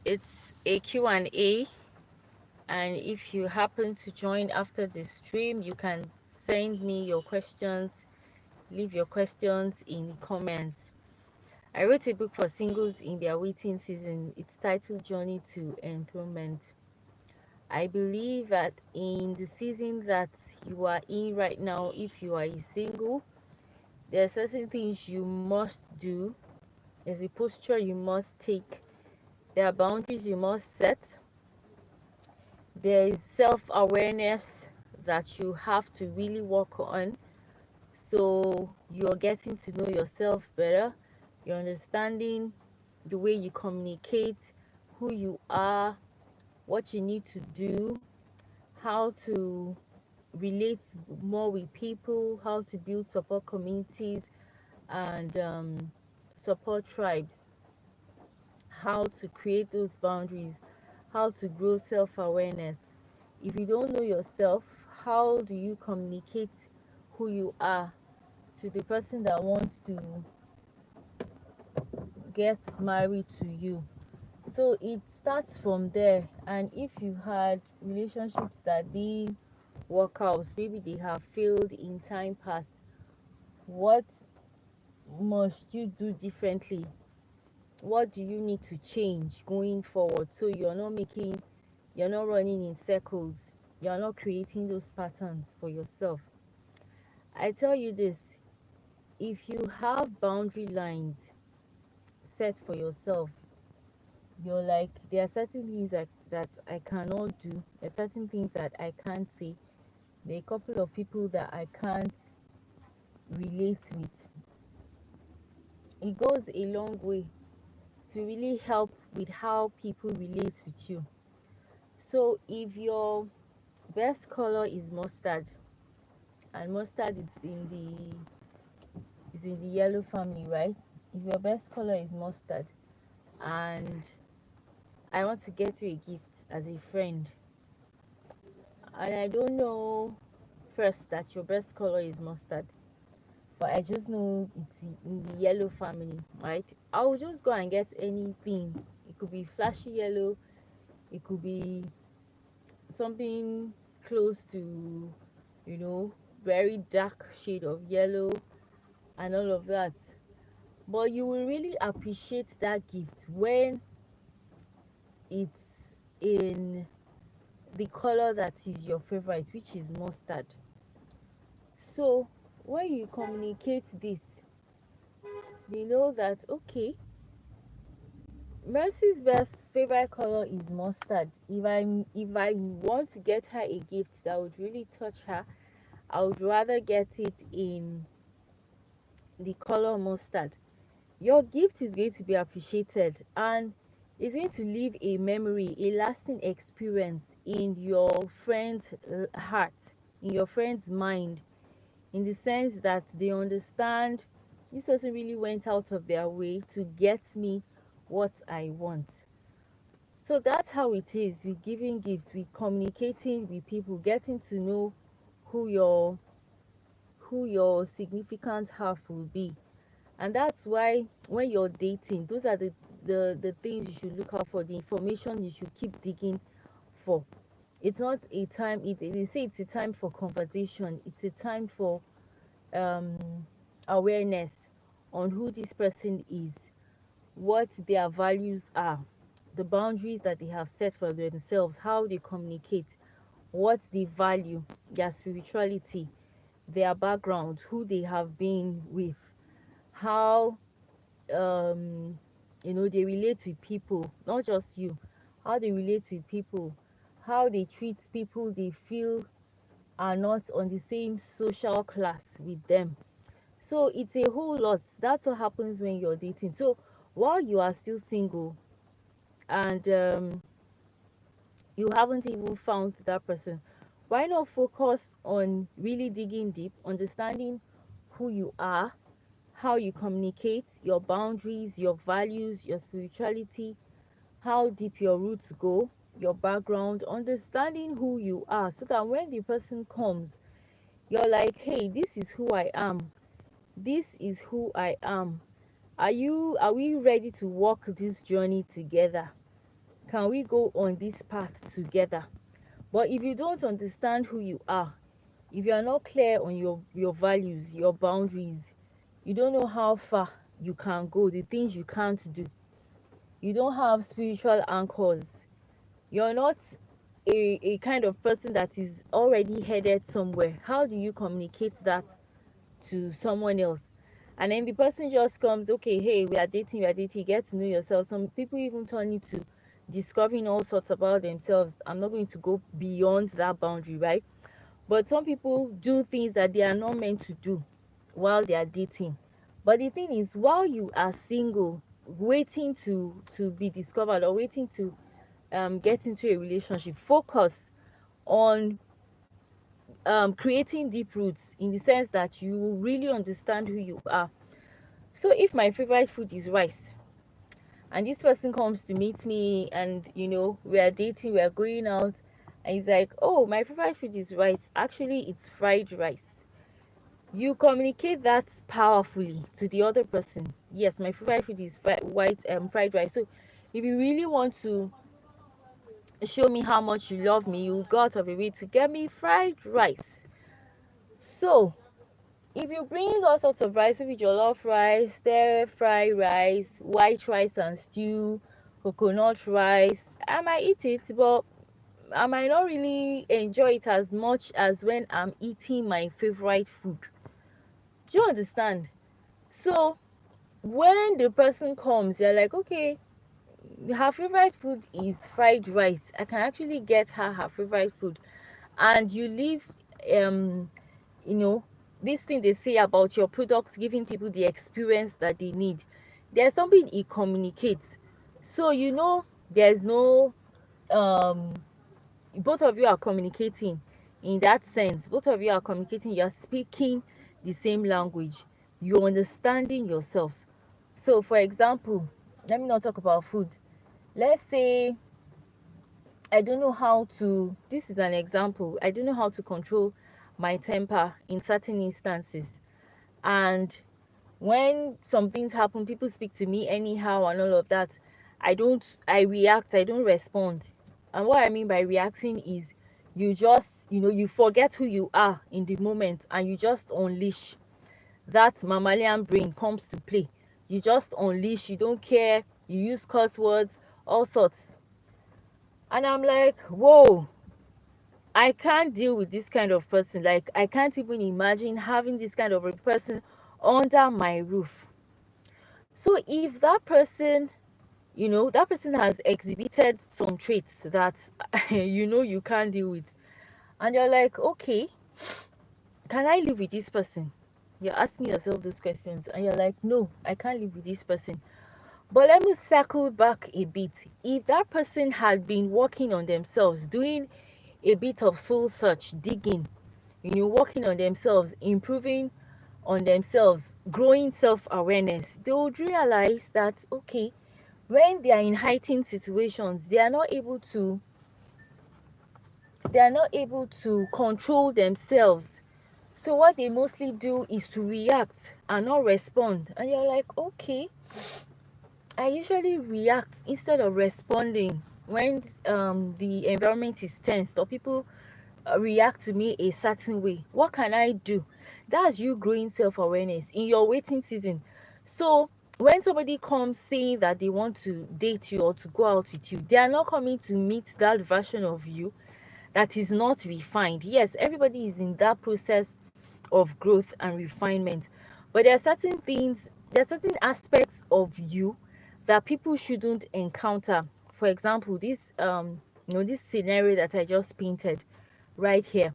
It's a Q&A, and if you happen to join after the stream, you can send me your questions, leave your questions in the comments. I wrote a book for singles in their waiting season. It's titled Journey to Enthronement. I believe that in the season that you are in right now, if you are a single, there are certain things you must do. There's a posture you must take. There are boundaries you must set. There is self-awareness that you have to really work on. So you're getting to know yourself better. You're understanding the way you communicate, who you are, what you need to do, how to relate more with people, how to build support communities and support tribes, how to create those boundaries, how to grow self-awareness. If you don't know yourself, how do you communicate who you are to the person that wants to get married to you? So it starts from there. And if you had relationships that didn't work out, maybe they have failed in time past, what must you do differently? What do you need to change going forward so you're not running in circles, you're not creating those patterns for yourself? I tell you this, if you have boundary lines set for yourself, you're like, there are certain things that I cannot do, there are certain things that I can't say, there are a couple of people that I can't relate with. It goes a long way to really help with how people relate with you. So if your best color is mustard, and mustard is in the yellow family, right? If your best color is mustard, and I want to get you a gift as a friend, and I don't know first that your best color is mustard, but I just know it's in the yellow family, right? I'll just go and get anything. It could be flashy yellow, it could be something close to, you know, very dark shade of yellow and all of that. But you will really appreciate that gift when it's in the color that is your favorite, which is mustard. So when you communicate this, you know that okay, Mercy's best favorite color is mustard. If I want to get her a gift that would really touch her, I would rather get it in the color mustard. Your gift is going to be appreciated and it's going to leave a memory, a lasting experience in your friend's heart, in your friend's mind, in the sense that they understand this person really went out of their way to get me what I want. So that's how it is with giving gifts, with communicating with people, getting to know who your significant half will be. And that's why when you're dating, those are the things you should look out for, the information you should keep digging for. It's not a time, they say it's a time for conversation, it's a time for um, awareness on who this person is, what their values are, the boundaries that they have set for themselves, how they communicate, what they value, their spirituality, their background, who they have been with, how they relate with people, not just you, how they relate with people, how they treat people they feel are not on the same social class with them. So it's a whole lot. That's what happens when you're dating. So while you are still single and you haven't even found that person, why not focus on really digging deep, understanding who you are, how you communicate, your boundaries, your values, your spirituality, how deep your roots go, your background, understanding who you are, so that when the person comes, you're like, hey, this is who I am. This is who I am. Are we ready to walk this journey together? can we go on this path together? But if you don't understand who you are, if you are not clear on your values, your boundaries, you don't know how far you can go, the things you can't do, you don't have spiritual anchors, you're not a kind of person that is already headed somewhere, how do you communicate that to someone else? And then the person just comes, okay, hey, we are dating, you get to know yourself. Some people even turn into discovering all sorts about themselves. I'm not going to go beyond that boundary, right? But some people do things that they are not meant to do while they are dating. But the thing is, while you are single, waiting to be discovered or waiting to get into a relationship, focus on creating deep roots, in the sense that you really understand who you are. So if my favorite food is rice, and this person comes to meet me, and we are dating, we are going out, and he's like, oh, my favorite food is rice, actually it's fried rice, you communicate that powerfully to the other person. Yes, my favorite food is fried rice. So if you really want to show me how much you love me, you go out of your way to get me fried rice. So if you bring all sorts of rice, maybe jollof rice, stir fry rice, white rice and stew, coconut rice, I might eat it, but I might not really enjoy it as much as when I'm eating my favorite food. Do you understand? So when the person comes, you're like, okay, her favorite food is fried rice, I can actually get her favorite food. And you leave um you know this thing they say about your product giving people the experience that they need. There's something it communicates. So there's no um both of you are communicating. In that sense, both of you are communicating, you're speaking the same language, you're understanding yourselves. So for example, let me not talk about food. Let's say I don't know how to, this is an example, I don't know how to control my temper in certain instances. And when some things happen, people speak to me anyhow and all of that. I react, I don't respond. And what I mean by reacting is you just, you forget who you are in the moment, and you just unleash. That mammalian brain comes to play. You just unleash, you don't care, you use curse words, all sorts. And I'm like, whoa, I can't deal with this kind of person. Like, I can't even imagine having this kind of a person under my roof. So if that person has exhibited some traits that you can't deal with, and you're like, okay, can I live with this person? You're asking yourself those questions, and you're like, no, I can't live with this person. But let me circle back a bit. If that person had been working on themselves, doing a bit of soul search, digging, working on themselves, improving on themselves, growing self-awareness, they would realize that, okay, when they are in heightened situations, they are not able to control themselves. So what they mostly do is to react and not respond. And you're like, okay, I usually react instead of responding when the environment is tense, or people react to me a certain way. What can I do? That's you growing self-awareness in your waiting season. So when somebody comes saying that they want to date you or to go out with you, they are not coming to meet that version of you that is not refined. Yes, everybody is in that process of growth and refinement, but there are certain aspects of you that people shouldn't encounter. For example, this scenario that I just painted right here.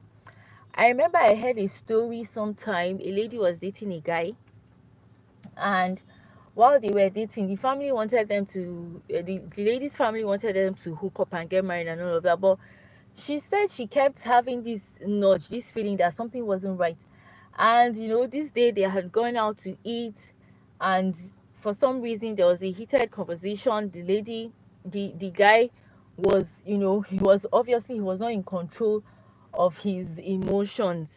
I remember I heard a story sometime. A lady was dating a guy, and while they were dating, the lady's family wanted them to hook up and get married and all of that. But she said she kept having this nudge, this feeling that something wasn't right. And this day they had gone out to eat, and for some reason there was a heated conversation. The guy was, he was not in control of his emotions,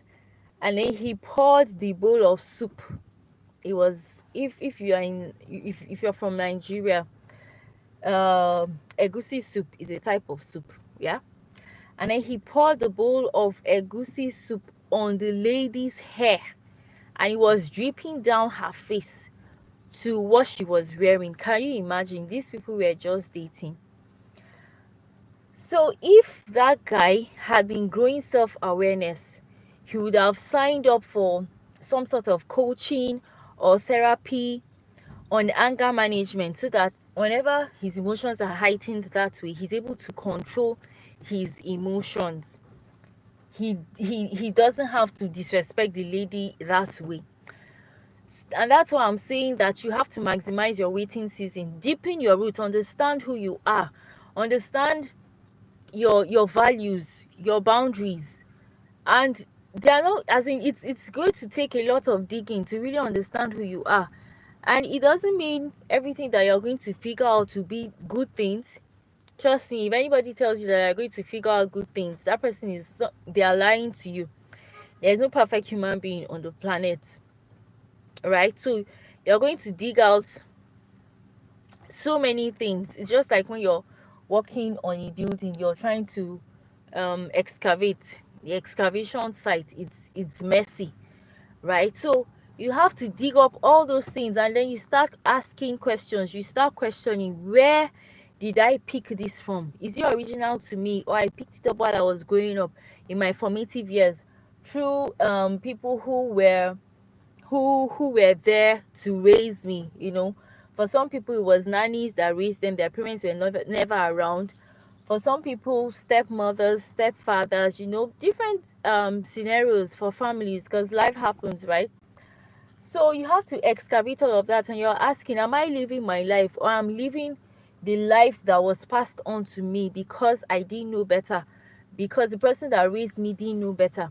and then he poured the bowl of soup. It was, if you are in if you're from Nigeria, egusi soup is a type of soup, yeah. And then he poured the bowl of egusi soup on the lady's hair, and it was dripping down her face to what she was wearing. Can you imagine? These people were just dating. So if that guy had been growing self-awareness, he would have signed up for some sort of coaching or therapy on anger management, so that whenever his emotions are heightened that way, he's able to control his emotions. He doesn't have to disrespect the lady that way. And that's why I'm saying that you have to maximize your waiting season, deepen your roots, understand who you are, understand your values, your boundaries. And they are not, as in, it's going to take a lot of digging to really understand who you are. And it doesn't mean everything that you're going to figure out to be good things. Trust me, if anybody tells you that you're going to figure out good things, that person is, they are lying to you. There's no perfect human being on the planet, right? So you're going to dig out so many things. It's just like when you're working on a building, you're trying to excavate. The excavation site, it's messy, right? So you have to dig up all those things, and then you start asking questions. You start questioning, where did I pick this from? Is it original to me, or I picked it up while I was growing up in my formative years through people who were there to raise me, you know? For some people it was nannies that raised them, their parents were never around. For some people, stepmothers, stepfathers, you know, different scenarios for families, because life happens, right? So you have to excavate all of that, and you're asking, am I living my life, or I'm living the life that was passed on to me because I didn't know better, because the person that raised me didn't know better?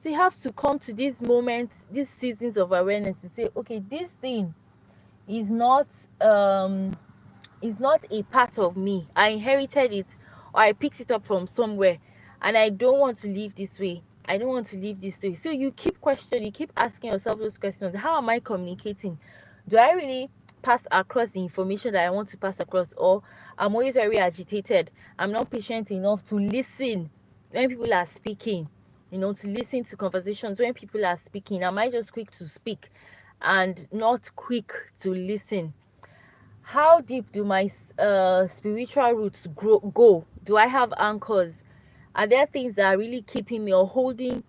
So you have to come to these moments, these seasons of awareness, to say, okay, this thing is not um is not a part of me. I inherited it, or I picked it up from somewhere, and I don't want to live this way. I don't want to live this way. So you keep questioning, you keep asking yourself those questions. How am I communicating? Do I really pass across the information that I want to pass across, or I'm always very agitated? I'm not patient enough to listen when people are speaking, you know, to listen to conversations when people are speaking. Am I just quick to speak and not quick to listen? How deep do my spiritual roots go? Do I have anchors? Are there things that are really keeping me or holding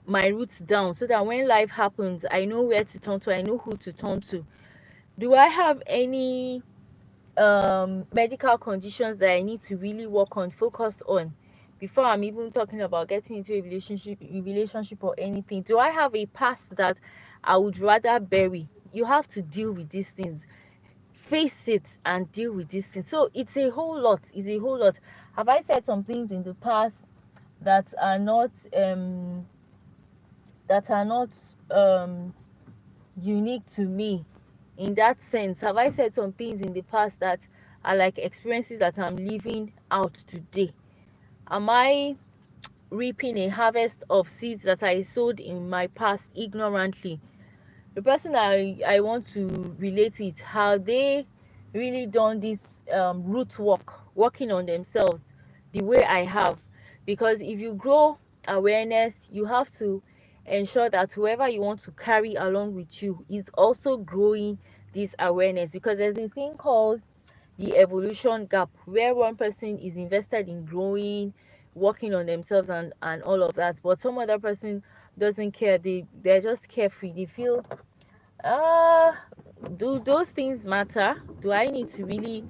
my roots down, so that when life happens, I know where to turn to, I know who to turn to? Do I have any medical conditions that I need to really work on, focus on, before I'm even talking about getting into a relationship or anything? Do I have a past that I would rather bury? You have to deal with these things, face it, and deal with these things. So it's a whole lot. It's a whole lot. Have I said some things in the past that are not that are not um unique to me? In that sense, have I said some things in the past that are like experiences that I'm living out today? Am I reaping a harvest of seeds that I sowed in my past ignorantly? The person I want to relate with, how they really done this root work, working on themselves the way I have. Because if you grow awareness, you have to ensure that whoever you want to carry along with you is also growing this awareness, because there's a thing called the evolution gap, where one person is invested in growing, working on themselves, and all of that, but some other person doesn't care. They're just carefree. They feel, uh do those things matter? Do I need to really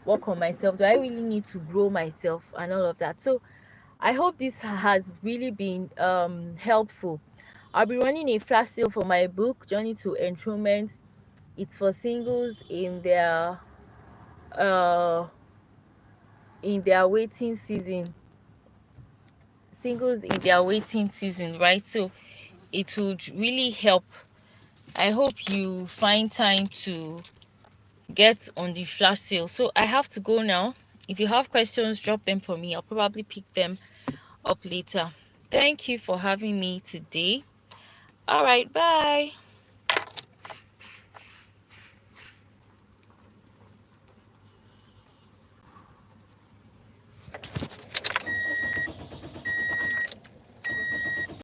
work on myself? Do I really need to grow myself and all of that? So I hope this has really been helpful. I'll be running a flash sale for my book, Journey to Enthronement. It's for singles uh in their waiting season. Singles in their waiting season, right? So it would really help. I hope you find time to get on the flash sale. So I have to go now. If you have questions, drop them for me. I'll probably pick them up later. Thank you for having me today. All right, bye.